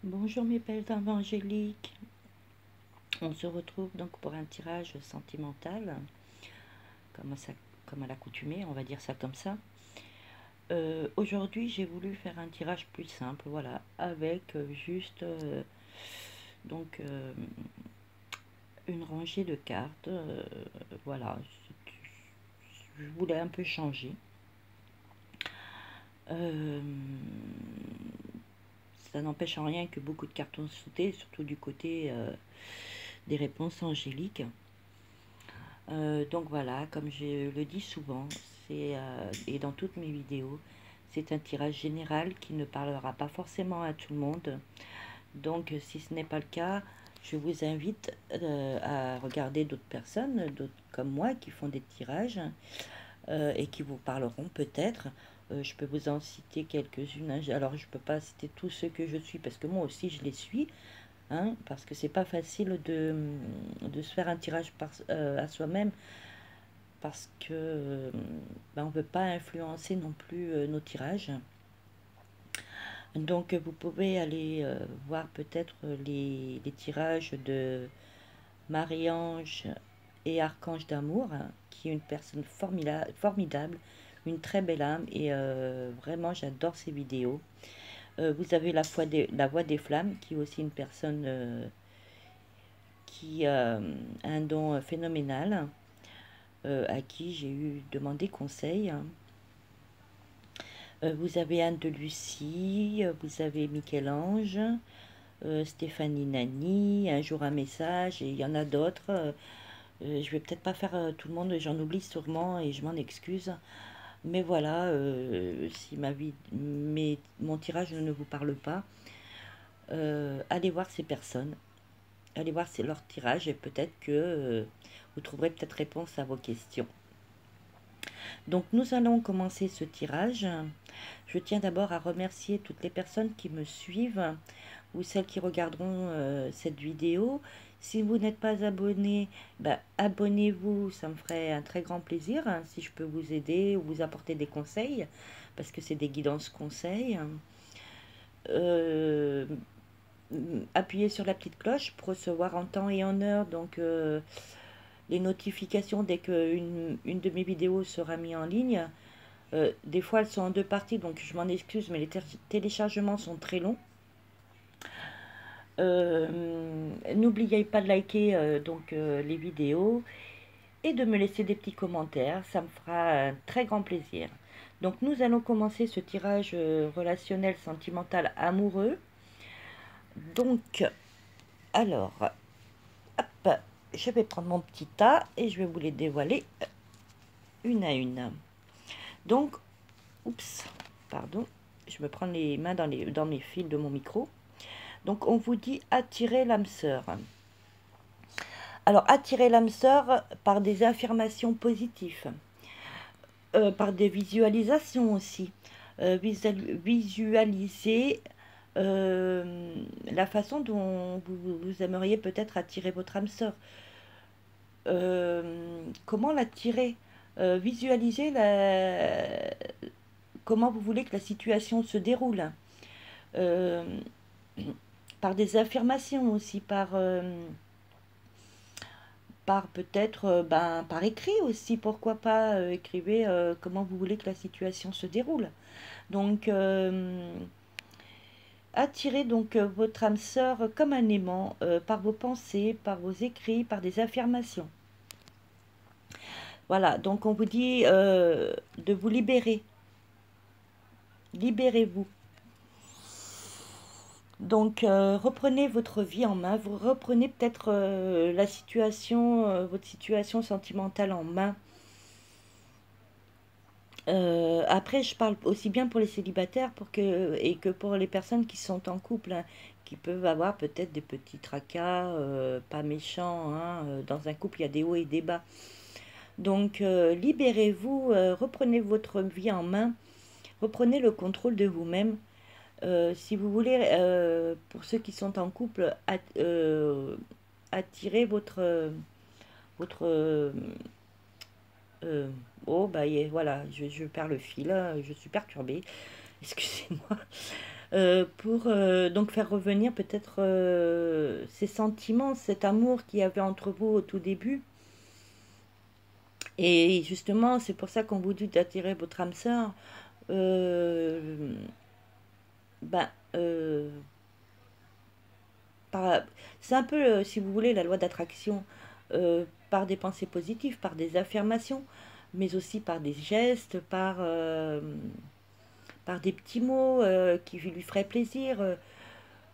Bonjour mes belles évangéliques, on se retrouve donc pour un tirage sentimental, comme à l'accoutumée, on va dire ça comme ça. Aujourd'hui j'ai voulu faire un tirage plus simple, voilà, avec juste donc une rangée de cartes, voilà, je voulais un peu changer. Euh, Ça n'empêche en rien que beaucoup de cartes ont sauté, surtout du côté des réponses angéliques. Donc voilà, comme je le dis souvent, et dans toutes mes vidéos, c'est un tirage général qui ne parlera pas forcément à tout le monde. Donc si ce n'est pas le cas, je vous invite à regarder d'autres personnes, d'autres comme moi, qui font des tirages et qui vous parleront peut-être. Je peux vous en citer quelques-unes. Alors je ne peux pas citer tous ceux que je suis parce que moi aussi je les suis. Hein, parce que c'est pas facile de se faire un tirage à soi-même parce que ben, on ne veut pas influencer non plus nos tirages. Donc vous pouvez aller voir peut-être les tirages de Marie-Ange et Archange d'amour, hein, qui est une personne formidable, une très belle âme et vraiment j'adore ses vidéos. Vous avez la voix des flammes qui est aussi une personne qui a un don phénoménal à qui j'ai eu demandé conseil. Vous avez Anne de Lucie, vous avez Michel-Ange, Stéphanie Nani, Un jour un message, et il y en a d'autres. Je vais peut-être pas faire tout le monde, j'en oublie sûrement et je m'en excuse. Mais voilà, si mon tirage ne vous parle pas, allez voir ces personnes, allez voir leur tirage et peut-être que vous trouverez peut-être réponse à vos questions. Donc nous allons commencer ce tirage. Je tiens d'abord à remercier toutes les personnes qui me suivent ou celles qui regarderont cette vidéo. Si vous n'êtes pas abonné, bah, abonnez-vous, ça me ferait un très grand plaisir hein, si je peux vous aider ou vous apporter des conseils, parce que c'est des guidances conseils. Euh, Appuyez sur la petite cloche pour recevoir en temps et en heure donc les notifications dès qu'une de mes vidéos sera mise en ligne. Des fois elles sont en deux parties donc je m'en excuse mais les téléchargements sont très longs. N'oubliez pas de liker les vidéos et de me laisser des petits commentaires, ça me fera un très grand plaisir. Donc nous allons commencer ce tirage relationnel, sentimental, amoureux. Donc, alors, hop, je vais prendre mon petit tas et je vais vous les dévoiler une à une. Donc, oups, pardon, je me prends les mains dans mes fils de mon micro. Donc on vous dit attirer l'âme sœur. Alors attirer l'âme sœur par des affirmations positives, par des visualisations aussi. Visualiser la façon dont vous aimeriez peut-être attirer votre âme sœur. Comment l'attirer, visualiser comment vous voulez que la situation se déroule. Euh, Par des affirmations aussi, par peut-être par écrit aussi, pourquoi pas écrivez comment vous voulez que la situation se déroule. Donc attirez donc votre âme sœur comme un aimant par vos pensées, par vos écrits, par des affirmations. Voilà, donc on vous dit de vous libérer. Libérez-vous. Donc reprenez votre vie en main, vous reprenez peut-être votre situation sentimentale en main. Après, je parle aussi bien pour les célibataires et que pour les personnes qui sont en couple, hein, qui peuvent avoir peut-être des petits tracas, pas méchants. Hein, dans un couple, il y a des hauts et des bas. Donc, libérez-vous, reprenez votre vie en main, reprenez le contrôle de vous-même. Si vous voulez, pour ceux qui sont en couple, attirer votre euh, oh, bah, voilà, je perds le fil, je suis perturbée, excusez-moi. pour donc faire revenir peut-être ces sentiments, cet amour qu'il y avait entre vous au tout début. Et justement, c'est pour ça qu'on vous dit d'attirer votre âme sœur. Euh, ben, euh, par- c'est un peu, si vous voulez, la loi d'attraction, par des pensées positives, par des affirmations, mais aussi par des gestes, par des petits mots qui lui feraient plaisir,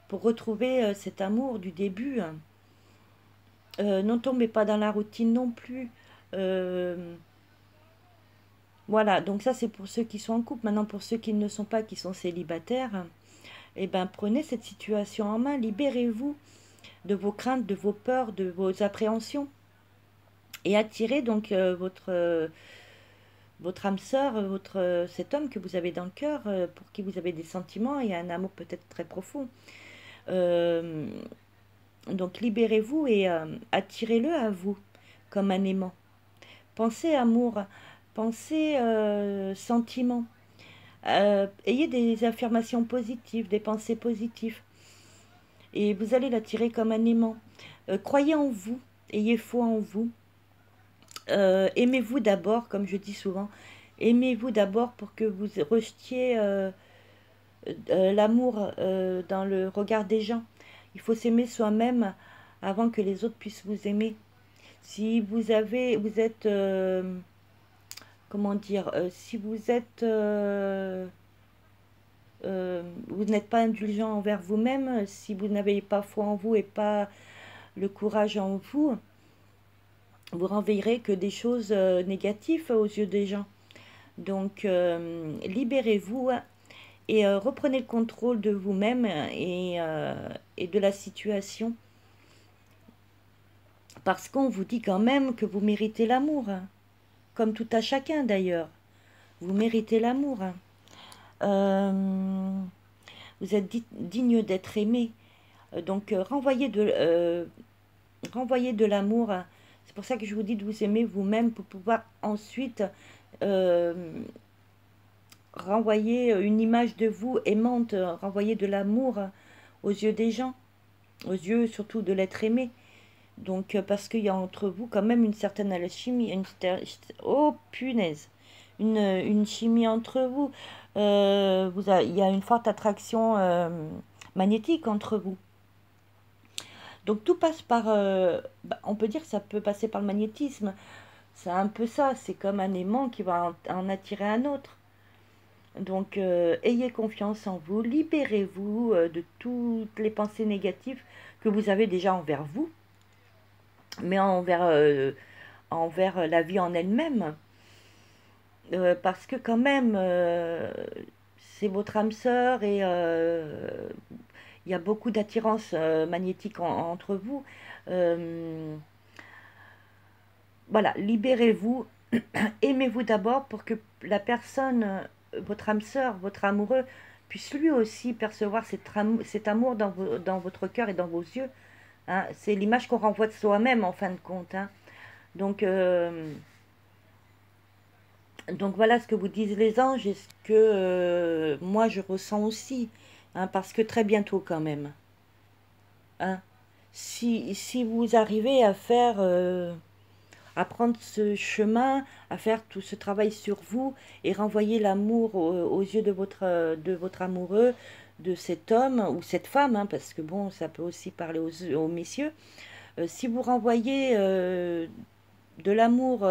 pour retrouver cet amour du début. Ne tombez pas dans la routine non plus. Euh, voilà, donc ça c'est pour ceux qui sont en couple. Maintenant, pour ceux qui ne le sont pas, qui sont célibataires, eh ben, prenez cette situation en main, libérez-vous de vos craintes, de vos peurs, de vos appréhensions, et attirez donc votre âme sœur, cet homme que vous avez dans le cœur, pour qui vous avez des sentiments et un amour peut-être très profond. Euh, donc libérez-vous et attirez-le à vous comme un aimant. Pensez amour, pensez sentiment. Ayez des affirmations positives, des pensées positives. Et vous allez l'attirer comme un aimant. Croyez en vous, ayez foi en vous. Aimez-vous d'abord, comme je dis souvent. Aimez-vous d'abord pour que vous rejetiez l'amour dans le regard des gens. Il faut s'aimer soi-même avant que les autres puissent vous aimer. Si vous êtes, comment dire, si vous êtes, vous n'êtes pas indulgent envers vous-même, si vous n'avez pas foi en vous et pas le courage en vous, vous renverrez que des choses négatives aux yeux des gens. Donc, libérez-vous et reprenez le contrôle de vous-même et de la situation. Parce qu'on vous dit quand même que vous méritez l'amour, hein. Comme tout à chacun d'ailleurs. Vous méritez l'amour, hein. Euh, vous êtes digne d'être aimé. Donc renvoyez de l'amour, hein. C'est pour ça que je vous dis de vous aimer vous-même pour pouvoir ensuite euh, renvoyer une image de vous aimante, renvoyer de l'amour aux yeux des gens, aux yeux surtout de l'être aimé. Donc parce qu'il y a entre vous quand même une certaine alchimie, oh punaise, une chimie entre vous. Il y a une forte attraction magnétique entre vous. Donc tout passe par, on peut dire que ça peut passer par le magnétisme. C'est un peu ça, c'est comme un aimant qui va en attirer un autre. Donc ayez confiance en vous, libérez-vous de toutes les pensées négatives que vous avez déjà envers vous, mais envers la vie en elle-même. Parce que quand même, c'est votre âme sœur et il y a beaucoup d'attirance magnétique entre vous. Euh, voilà, libérez-vous, aimez-vous d'abord pour que la personne, votre âme sœur, votre amoureux, puisse lui aussi percevoir cet amour dans votre cœur et dans vos yeux, hein. C'est l'image qu'on renvoie de soi-même en fin de compte, hein. Donc, donc voilà ce que vous disent les anges et ce que moi je ressens aussi, hein, parce que très bientôt quand même, hein, si vous arrivez à faire, à prendre ce chemin, à faire tout ce travail sur vous et renvoyer l'amour aux yeux de votre amoureux, de cet homme ou cette femme, hein, parce que bon, ça peut aussi parler aux messieurs. Si vous renvoyez de l'amour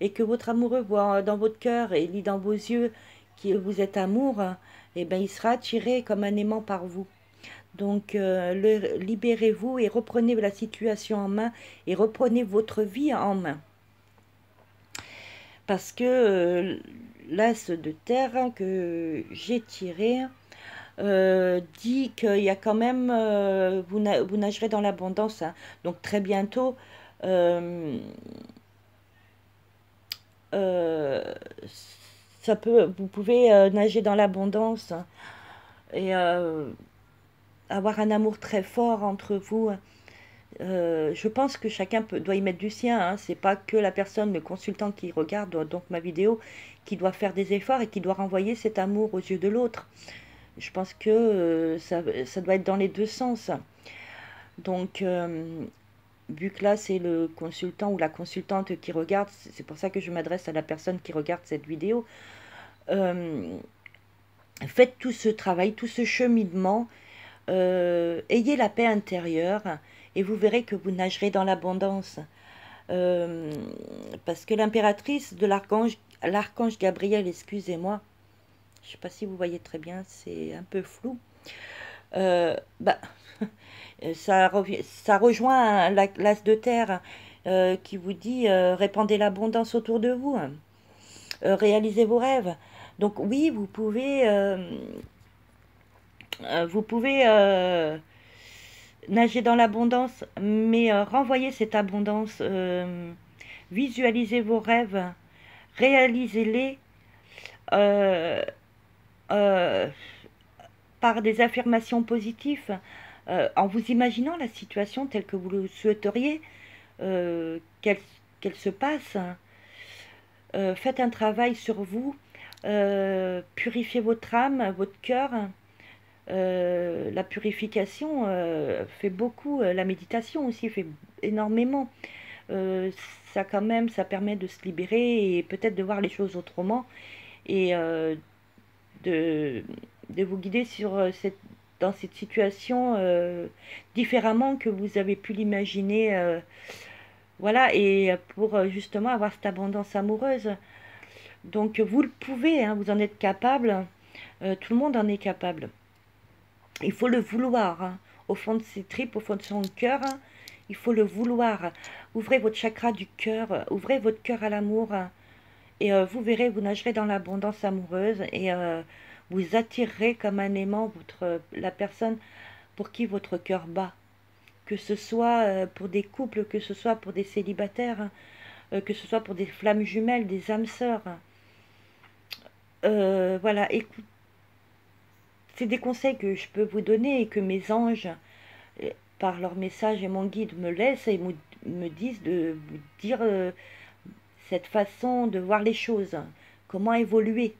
et que votre amoureux voit dans votre cœur et lit dans vos yeux que vous êtes amour, eh ben il sera attiré comme un aimant par vous. Donc libérez-vous et reprenez la situation en main et reprenez votre vie en main. Parce que l'as de terre, hein, que j'ai tiré, dit qu'il y a quand même, vous nagerez dans l'abondance, hein. Donc très bientôt, euh, euh, vous pouvez nager dans l'abondance, hein, et avoir un amour très fort entre vous. Je pense que chacun doit y mettre du sien, hein. C'est pas que la personne, le consultant qui regarde donc ma vidéo, qui doit faire des efforts et qui doit renvoyer cet amour aux yeux de l'autre. Je pense que ça doit être dans les deux sens. Donc, vu que là, c'est le consultant ou la consultante qui regarde, c'est pour ça que je m'adresse à la personne qui regarde cette vidéo. Euh, Faites tout ce travail, tout ce cheminement, ayez la paix intérieure et vous verrez que vous nagerez dans l'abondance. Euh, Parce que l'impératrice de l'archange Gabriel, excusez-moi, je ne sais pas si vous voyez très bien, c'est un peu flou. Bah, ça rejoint l'as de terre qui vous dit répandez l'abondance autour de vous, réalisez vos rêves. Donc oui, vous pouvez nager dans l'abondance, mais renvoyez cette abondance, visualisez vos rêves, réalisez-les euh, euh, par des affirmations positives, en vous imaginant la situation telle que vous le souhaiteriez qu'elle se passe. Faites un travail sur vous, purifiez votre âme, votre cœur. La purification fait beaucoup, la méditation aussi fait énormément. Euh, Ça quand même, ça permet de se libérer et peut-être de voir les choses autrement et de, de vous guider dans cette situation différemment que vous avez pu l'imaginer. Voilà, et pour justement avoir cette abondance amoureuse. Donc vous le pouvez, hein, vous en êtes capable, tout le monde en est capable. Il faut le vouloir, hein, au fond de ses tripes, au fond de son cœur, hein, il faut le vouloir. Ouvrez votre chakra du cœur, ouvrez votre cœur à l'amour, hein, et vous verrez, vous nagerez dans l'abondance amoureuse et vous attirerez comme un aimant la personne pour qui votre cœur bat. Que ce soit pour des couples, que ce soit pour des célibataires, hein, que ce soit pour des flammes jumelles, des âmes sœurs. Voilà, écoute, c'est des conseils que je peux vous donner et que mes anges, par leur message et mon guide, me laissent et me disent de vous dire cette façon de voir les choses, comment évoluer.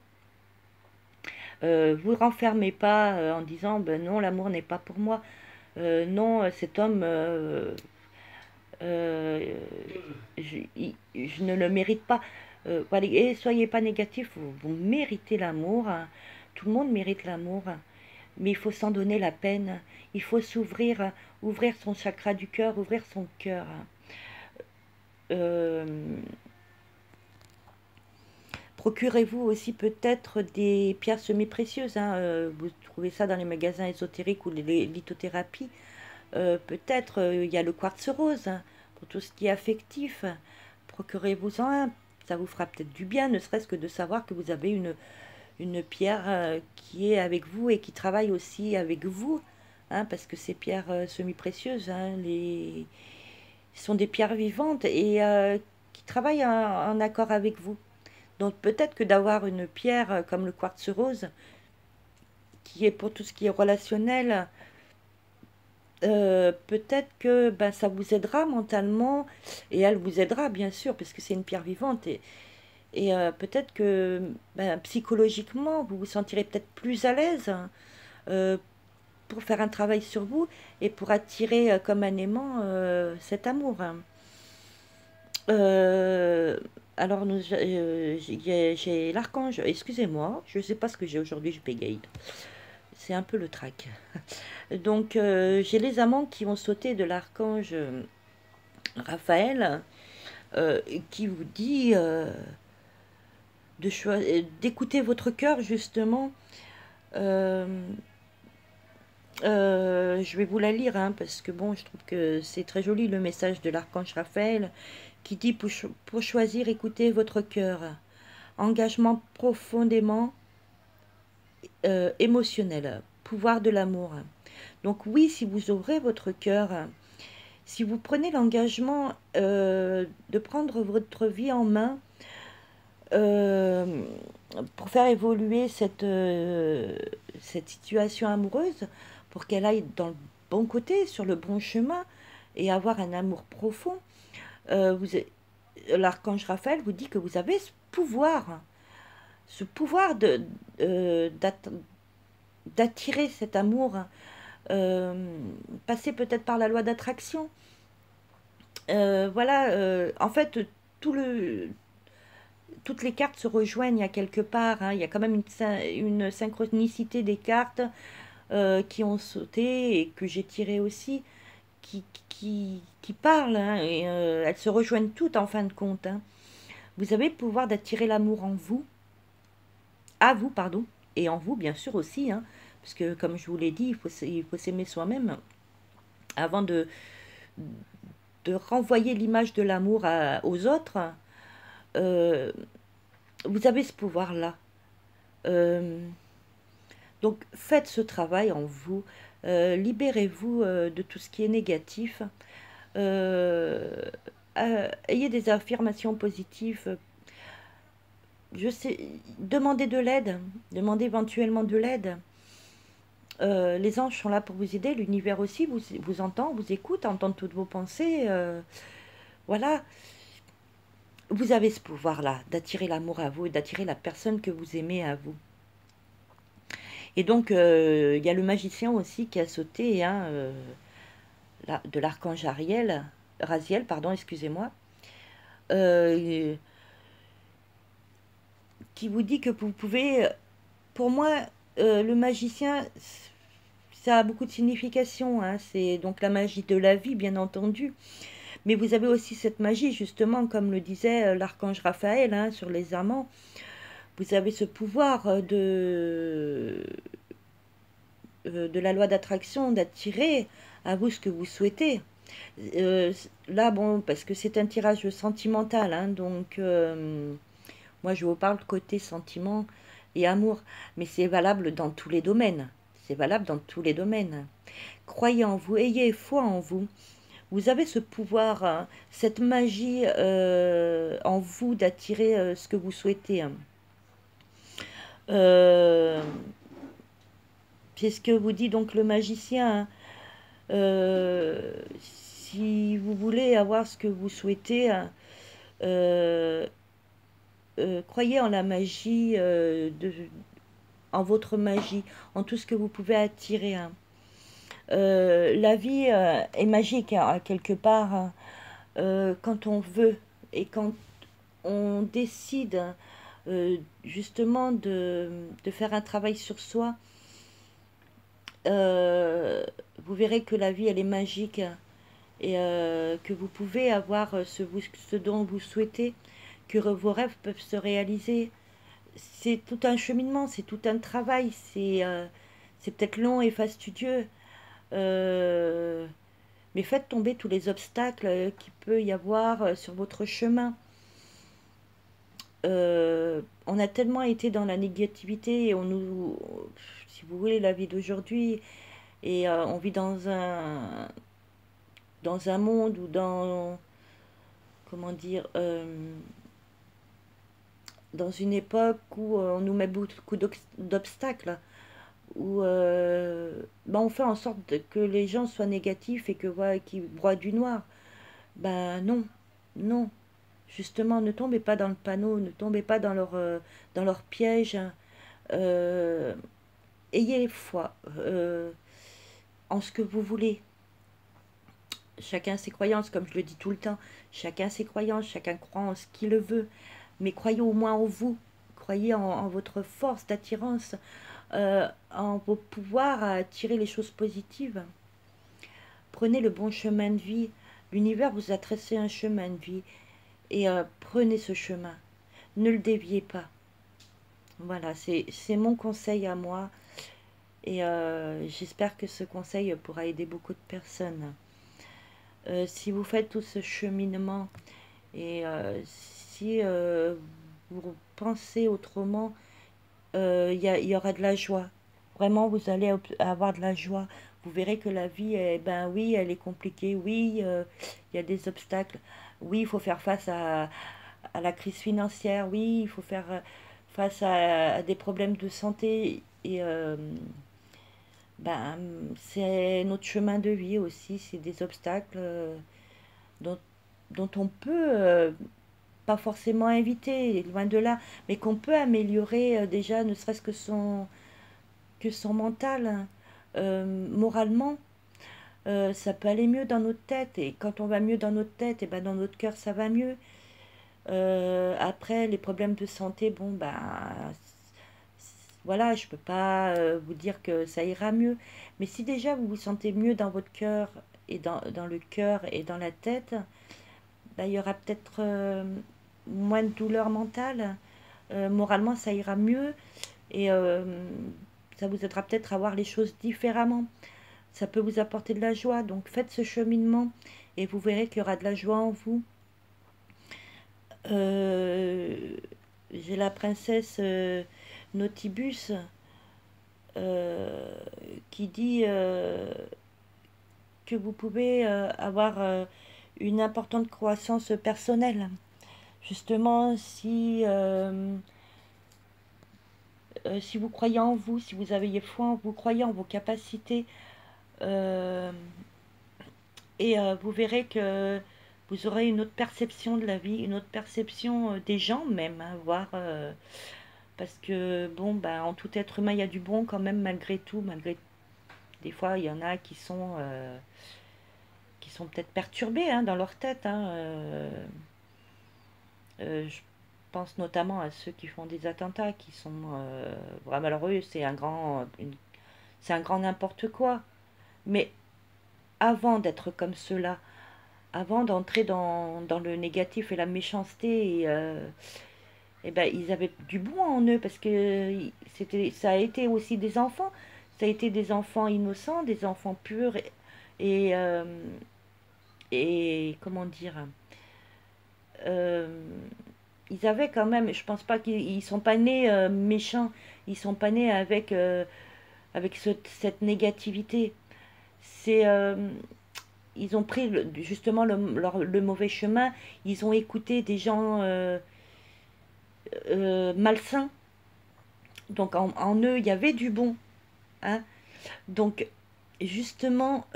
Vous renfermez pas en disant ben non, l'amour n'est pas pour moi. Non, cet homme, euh, je ne le mérite pas. Voilà, et soyez pas négatif, vous méritez l'amour, hein. Tout le monde mérite l'amour, mais il faut s'en donner la peine. Il faut s'ouvrir, ouvrir son chakra du cœur, ouvrir son cœur. Euh, Procurez-vous aussi peut-être des pierres semi-précieuses, hein. Vous trouvez ça dans les magasins ésotériques ou les lithothérapies. Peut-être il y a le quartz rose, hein, pour tout ce qui est affectif. Procurez-vous-en un. Ça vous fera peut-être du bien, ne serait-ce que de savoir que vous avez une pierre qui est avec vous et qui travaille aussi avec vous. Hein, parce que ces pierres semi-précieuses, hein, sont des pierres vivantes et qui travaillent en accord avec vous. Donc peut-être que d'avoir une pierre comme le quartz rose, qui est pour tout ce qui est relationnel, peut-être que ben, ça vous aidera mentalement, et elle vous aidera bien sûr, parce que c'est une pierre vivante, et peut-être que ben, psychologiquement, vous vous sentirez peut-être plus à l'aise, hein, euh, pour faire un travail sur vous, et pour attirer comme un aimant cet amour, hein. Euh, alors, j'ai l'archange, excusez-moi, je ne sais pas ce que j'ai aujourd'hui, je bégaye. C'est un peu le trac. Donc, j'ai les amants qui ont sauté de l'archange Raphaël, qui vous dit d'écouter votre cœur, justement. Euh, je vais vous la lire, hein, parce que bon, je trouve que c'est très joli le message de l'archange Raphaël qui dit pour choisir, écoutez votre cœur. Engagement profondément émotionnel, pouvoir de l'amour. Donc oui, si vous ouvrez votre cœur, si vous prenez l'engagement de prendre votre vie en main euh, pour faire évoluer cette situation amoureuse, pour qu'elle aille dans le bon côté, sur le bon chemin, et avoir un amour profond, euh, vous, l'archange Raphaël vous dit que vous avez ce pouvoir d'attirer cet amour, passer peut-être par la loi d'attraction. Voilà, en fait, tout le, toutes les cartes se rejoignent à quelque part, hein. Il y a quand même une synchronicité des cartes qui ont sauté et que j'ai tiré aussi, qui parlent, hein, et elles se rejoignent toutes en fin de compte, hein. Vous avez le pouvoir d'attirer l'amour en vous, à vous, pardon, et en vous, bien sûr aussi, hein, parce que comme je vous l'ai dit, il faut s'aimer soi-même avant de renvoyer l'image de l'amour aux autres. Euh, vous avez ce pouvoir-là. Euh, donc faites ce travail en vous, libérez-vous de tout ce qui est négatif, euh, ayez des affirmations positives. Je sais, demandez éventuellement de l'aide. Les anges sont là pour vous aider, l'univers aussi vous entend, vous écoute, entend toutes vos pensées. Voilà, vous avez ce pouvoir-là d'attirer l'amour à vous et d'attirer la personne que vous aimez à vous. Et donc, il y a le magicien aussi qui a sauté, hein, de l'archange Raziel, pardon, excusez-moi, euh, qui vous dit que vous pouvez, pour moi, le magicien, ça a beaucoup de signification, hein, c'est donc la magie de la vie, bien entendu, mais vous avez aussi cette magie, justement, comme le disait l'archange Raphaël, hein, sur les amants, vous avez ce pouvoir de la loi d'attraction, d'attirer à vous ce que vous souhaitez. Là, bon, parce que c'est un tirage sentimental, hein, donc moi je vous parle côté sentiment et amour, mais c'est valable dans tous les domaines. C'est valable dans tous les domaines. Croyez en vous, ayez foi en vous. Vous avez ce pouvoir, hein, cette magie en vous d'attirer ce que vous souhaitez, hein. Euh, c'est ce que vous dit donc le magicien, hein. Si vous voulez avoir ce que vous souhaitez, hein, euh, croyez en la magie, en votre magie, en tout ce que vous pouvez attirer, hein. La vie est magique, hein, quelque part, hein, quand on veut et quand on décide, justement de faire un travail sur soi. Vous verrez que la vie elle est magique et que vous pouvez avoir ce dont vous souhaitez, que vos rêves peuvent se réaliser. C'est tout un cheminement, c'est tout un travail, c'est peut-être long et fastidieux, euh, mais faites tomber tous les obstacles qu'il peut y avoir sur votre chemin. On a tellement été dans la négativité et si vous voulez, la vie d'aujourd'hui, et on vit dans un monde ou comment dire, dans une époque où on nous met beaucoup d'obstacles, où ben, on fait en sorte que les gens soient négatifs et que voilà, qu'ils broient du noir. Ben non, non. Justement, ne tombez pas dans le panneau, ne tombez pas dans leur piège, hein. Euh, ayez foi en ce que vous voulez. Chacun ses croyances, comme je le dis tout le temps. Chacun ses croyances, chacun croit en ce qu'il veut. Mais croyez au moins en vous. Croyez en votre force d'attirance, en vos pouvoirs à attirer les choses positives. Prenez le bon chemin de vie. L'univers vous a tracé un chemin de vie. Et prenez ce chemin. Ne le déviez pas. Voilà, c'est mon conseil à moi. Et j'espère que ce conseil pourra aider beaucoup de personnes. Si vous faites tout ce cheminement et si vous pensez autrement, y aura de la joie. Vraiment, vous allez avoir de la joie. Vous verrez que la vie, ben oui, elle est compliquée. Oui, il y a des obstacles. Oui, il faut faire face à la crise financière. Oui, il faut faire face à des problèmes de santé. Et ben, c'est notre chemin de vie aussi. C'est des obstacles dont, dont on peut pas forcément éviter, loin de là, mais qu'on peut améliorer déjà, ne serait-ce que que son mental, hein. Moralement, ça peut aller mieux dans notre tête. Et quand on va mieux dans notre tête, et ben dans notre cœur, ça va mieux. Après, les problèmes de santé, bon, ben, voilà, je peux pas vous dire que ça ira mieux. Mais si déjà vous vous sentez mieux dans votre cœur et dans le cœur et dans la tête, ben, il y aura peut-être moins de douleur mentale. Moralement, ça ira mieux et ça vous aidera peut-être à voir les choses différemment. Ça peut vous apporter de la joie. Donc faites ce cheminement et vous verrez qu'il y aura de la joie en vous. Euh, j'ai la princesse Nautibus euh, qui dit que vous pouvez avoir une importante croissance personnelle. Justement, si vous croyez en vous, si vous avez foi en vous, croyez en vos capacités, euh, et vous verrez que vous aurez une autre perception de la vie, une autre perception des gens même, hein, voire parce que bon, bah, en tout être humain, il y a du bon quand même malgré tout, malgré des fois il y en a qui sont peut-être perturbés hein, dans leur tête. Hein, je pense notamment à ceux qui font des attentats, qui sont vraiment malheureux. C'est un grand n'importe quoi. Mais avant d'être comme cela, avant d'entrer dans le négatif et la méchanceté, et ben, ils avaient du bon en eux parce que ça a été aussi des enfants. Ça a été des enfants innocents, des enfants purs et, euh, et comment dire, euh, ils avaient quand même, je pense pas qu'ils sont pas nés méchants, ils sont pas nés avec cette négativité. C'est ils ont pris justement le mauvais chemin, ils ont écouté des gens malsains. Donc en eux, il y avait du bon. Hein. Donc justement,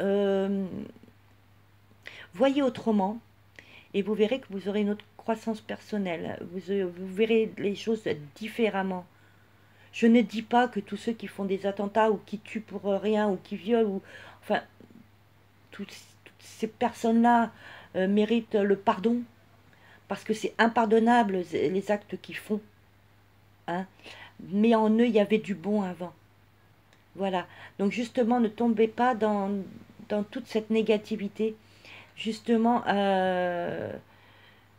voyez autrement et vous verrez que vous aurez une autre croissance personnelle. Vous verrez les choses différemment. Je ne dis pas que tous ceux qui font des attentats ou qui tuent pour rien ou qui violent, ou enfin, toutes ces personnes-là méritent le pardon parce que c'est impardonnable les actes qu'ils font. Hein. Mais en eux, il y avait du bon avant. Voilà. Donc justement, ne tombez pas dans toute cette négativité. Justement,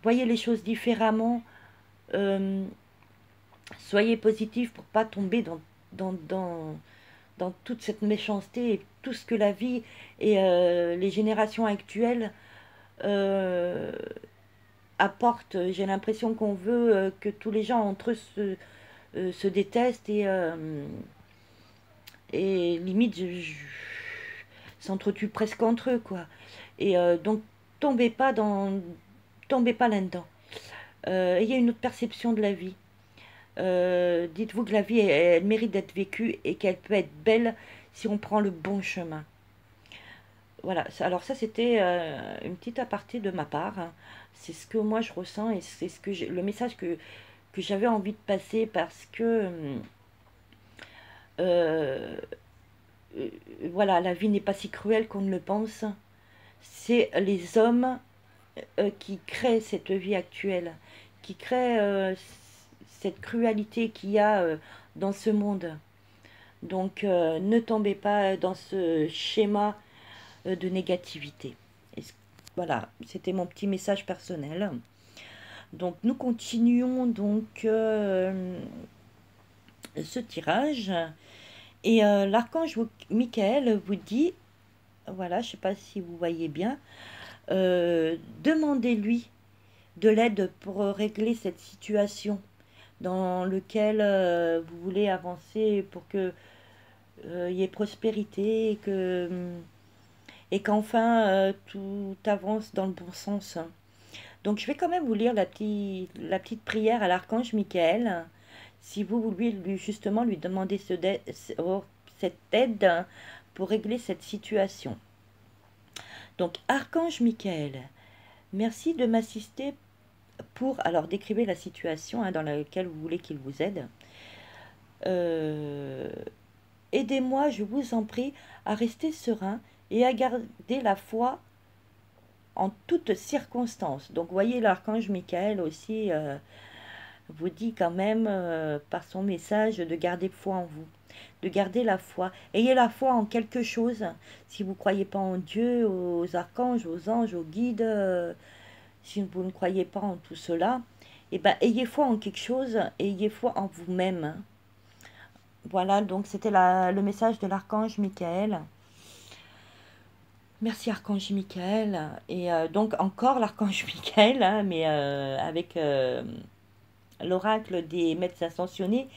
voyez les choses différemment. Euh, soyez positif pour pas tomber dans, dans, dans toute cette méchanceté et tout ce que la vie et les générations actuelles euh, apportent. J'ai l'impression qu'on veut que tous les gens entre eux se détestent et limite s'entretuent presque entre eux, quoi. Et donc, tombez pas tombez pas là-dedans. Ayez une autre perception de la vie. Dites-vous que la vie, elle mérite d'être vécue et qu'elle peut être belle si on prend le bon chemin. Voilà, alors ça c'était une petite aparté de ma part. Hein. C'est ce que moi je ressens et c'est le message que j'avais envie de passer parce que euh, euh, voilà, la vie n'est pas si cruelle qu'on ne le pense. C'est les hommes qui créent cette vie actuelle, qui créent cette crualité qu'il y a dans ce monde. Donc ne tombez pas dans ce schéma de négativité. Voilà, c'était mon petit message personnel. Donc nous continuons donc ce tirage. Et l'archange Michael vous dit, voilà, je ne sais pas si vous voyez bien, demandez-lui de l'aide pour régler cette situation dans laquelle vous voulez avancer pour que y ait prospérité et qu'enfin tout avance dans le bon sens. Donc je vais quand même vous lire la petite prière à l'archange Michael. Si vous voulez justement lui demander cette aide pour régler cette situation. Donc archange Michael, merci de m'assister pour... Alors décrivez la situation hein, dans laquelle vous voulez qu'il vous aide. Aidez-moi, je vous en prie, à rester serein et à garder la foi en toutes circonstances. Donc, voyez, l'archange Michael aussi vous dit quand même, par son message, de garder foi en vous, de garder la foi. Ayez la foi en quelque chose. Si vous ne croyez pas en Dieu, aux archanges, aux anges, aux guides, si vous ne croyez pas en tout cela, eh ben, ayez foi en quelque chose, ayez foi en vous-même. Voilà, donc c'était le message de l'archange Michael. Merci archange Michael. Et donc encore l'archange Michael, hein, mais avec l'oracle des maîtres ascensionnés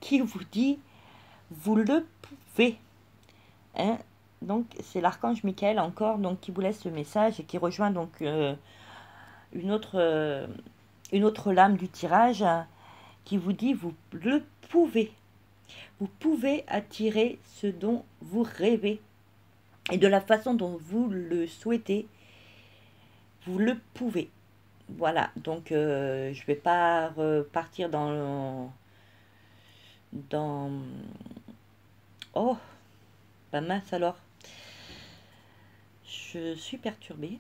qui vous dit, vous le pouvez. Hein. Donc c'est l'archange Michael encore donc, qui vous laisse le message et qui rejoint donc une autre lame du tirage qui vous dit, vous le pouvez. Vous pouvez attirer ce dont vous rêvez. Et de la façon dont vous le souhaitez, vous le pouvez. Voilà, donc je ne vais pas repartir dans... Oh, bah mince alors. Je suis perturbée.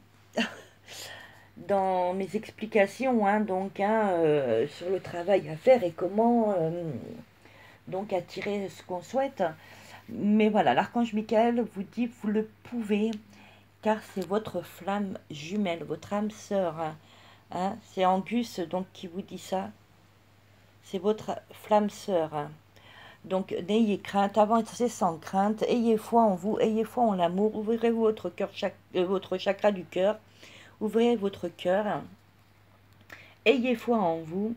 Dans mes explications, hein, donc, sur le travail à faire et comment donc attirer ce qu'on souhaite. Mais voilà, l'archange Michael vous dit, vous le pouvez, car c'est votre flamme jumelle, votre âme sœur. Hein. C'est Angus donc qui vous dit ça. C'est votre flamme sœur. Hein. Donc n'ayez crainte, avancez sans crainte, ayez foi en vous, ayez foi en l'amour, ouvrez votre cœur, votre chakra du cœur, ouvrez votre cœur, ayez foi en vous,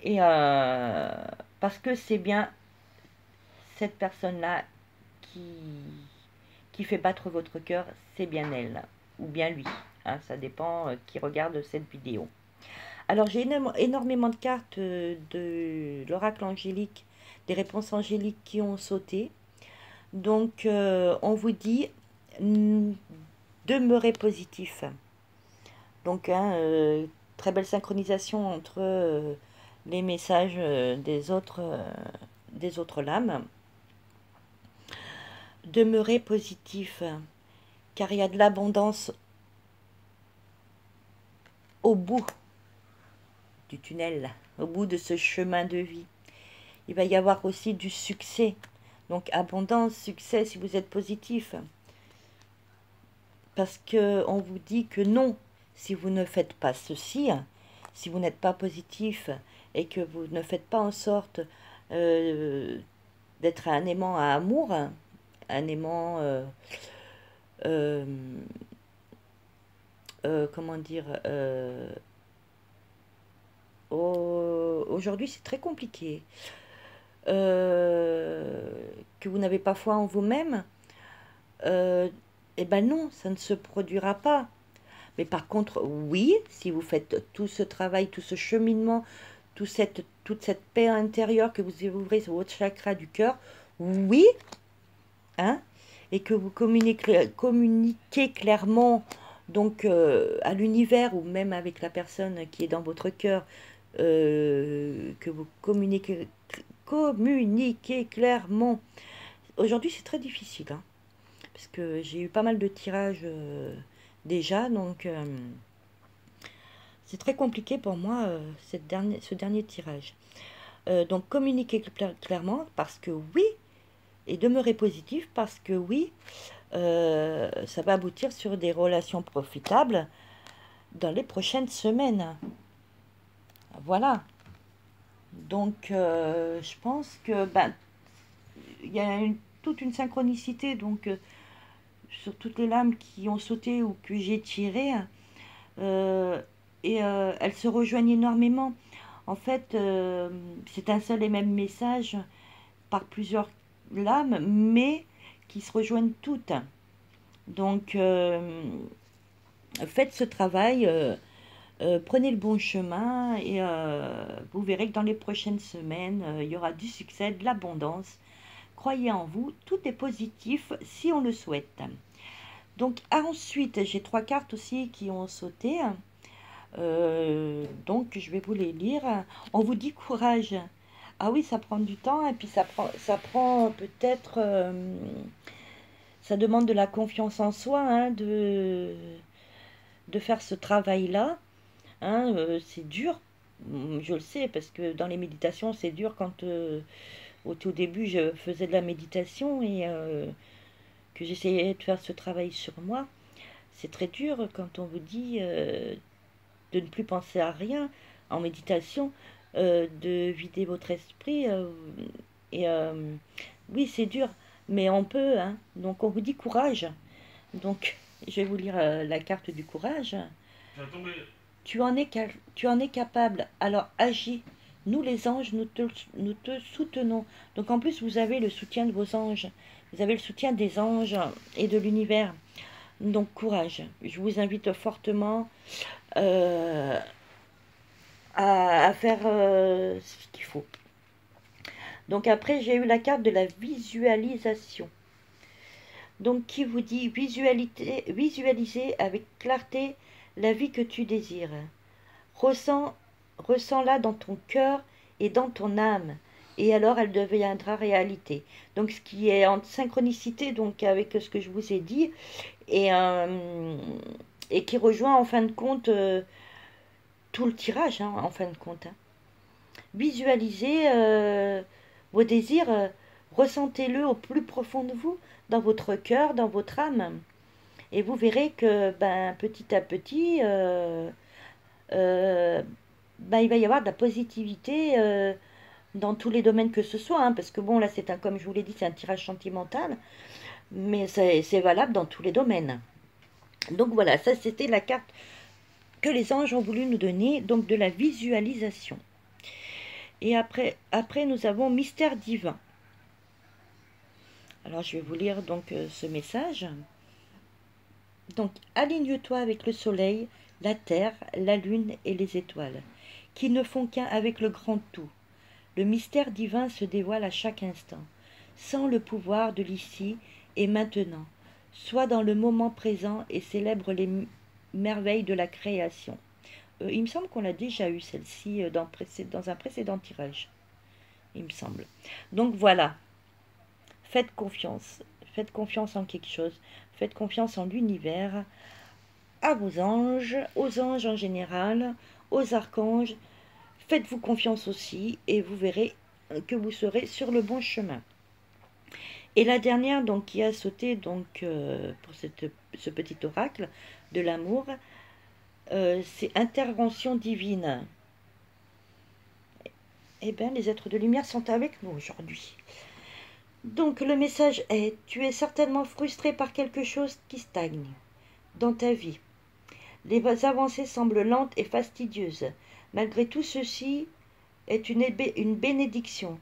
et parce que c'est bien cette personne-là qui fait battre votre cœur, c'est bien elle, ou bien lui, hein, ça dépend qui regarde cette vidéo. Alors j'ai énormément de cartes de l'oracle angélique, des réponses angéliques qui ont sauté. Donc on vous dit, demeurez positif. Donc très belle synchronisation entre les messages des autres lames. Demeurez positif, car il y a de l'abondance au bout du tunnel, au bout de ce chemin de vie. Il va y avoir aussi du succès. Donc abondance, succès si vous êtes positif. Parce qu'on vous dit que non, si vous ne faites pas ceci, si vous n'êtes pas positif et que vous ne faites pas en sorte d'être un aimant à amour, un aimant, comment dire, aujourd'hui c'est très compliqué, que vous n'avez pas foi en vous-même, eh ben non, ça ne se produira pas. Mais par contre, oui, si vous faites tout ce travail, tout ce cheminement, toute cette paix intérieure que vous ouvrez sur votre chakra du cœur, oui, hein, et que vous communiquez clairement donc à l'univers ou même avec la personne qui est dans votre cœur, que vous communiquez clairement. Aujourd'hui, c'est très difficile, hein, parce que j'ai eu pas mal de tirages déjà, donc c'est très compliqué pour moi ce dernier tirage. Donc communiquer clairement parce que oui, et demeurer positif parce que oui, ça va aboutir sur des relations profitables dans les prochaines semaines. Voilà. Donc je pense que il y a toute une synchronicité donc sur toutes les lames qui ont sauté ou que j'ai tirées, et elles se rejoignent énormément. En fait, c'est un seul et même message par plusieurs lames, mais qui se rejoignent toutes. Donc, faites ce travail, prenez le bon chemin, et vous verrez que dans les prochaines semaines, il y aura du succès, de l'abondance. Croyez en vous, tout est positif si on le souhaite. Donc ensuite, j'ai 3 cartes aussi qui ont sauté. Donc je vais vous les lire. On vous dit courage, Ah oui, ça prend du temps et puis ça prend peut-être, ça demande de la confiance en soi, hein, de faire ce travail-là. Hein, c'est dur, je le sais, parce que dans les méditations, c'est dur quand au tout début je faisais de la méditation et que j'essayais de faire ce travail sur moi. C'est très dur quand on vous dit de ne plus penser à rien en méditation, de vider votre esprit. Et oui, c'est dur, mais on peut. Hein. Donc on vous dit courage. Donc je vais vous lire la carte du courage. Tu en es capable, alors agis. Nous les anges, nous te soutenons. Donc en plus, vous avez le soutien de vos anges. Vous avez le soutien des anges et de l'univers. Donc courage. Je vous invite fortement euh, à faire ce qu'il faut. Donc après, j'ai eu la carte de la visualisation. Donc qui vous dit visualiser avec clarté la vie que tu désires. Ressens, ressens-la dans ton cœur et dans ton âme. Et alors elle deviendra réalité. Donc ce qui est en synchronicité donc avec ce que je vous ai dit et qui rejoint en fin de compte tout le tirage, hein, en fin de compte. Hein. Visualisez vos désirs, ressentez-le au plus profond de vous, dans votre cœur, dans votre âme. Et vous verrez que ben, petit à petit, euh, ben, il va y avoir de la positivité dans tous les domaines que ce soit. Hein, parce que bon, là, c'est un, comme je vous l'ai dit, c'est un tirage sentimental, mais c'est valable dans tous les domaines. Donc voilà, ça c'était la carte que les anges ont voulu nous donner, donc de la visualisation. Et après nous avons mystère divin. Alors je vais vous lire donc ce message. Donc aligne-toi avec le soleil, la terre, la lune et les étoiles, qui ne font qu'un avec le grand tout. Le mystère divin se dévoile à chaque instant, sans le pouvoir de l'ici et maintenant. Sois dans le moment présent et célèbre les merveilles de la création. Il me semble qu'on l'a déjà eu celle-ci dans un précédent tirage. Il me semble. Donc voilà, faites confiance. Faites confiance en quelque chose. Faites confiance en l'univers, à vos anges, aux anges en général, aux archanges. Faites-vous confiance aussi et vous verrez que vous serez sur le bon chemin. Et la dernière donc qui a sauté donc pour ce petit oracle de l'amour, c'est intervention divine. Eh bien, les êtres de lumière sont avec nous aujourd'hui. Donc le message est, tu es certainement frustré par quelque chose qui stagne dans ta vie. Les avancées semblent lentes et fastidieuses. Malgré tout ceci est une bénédiction.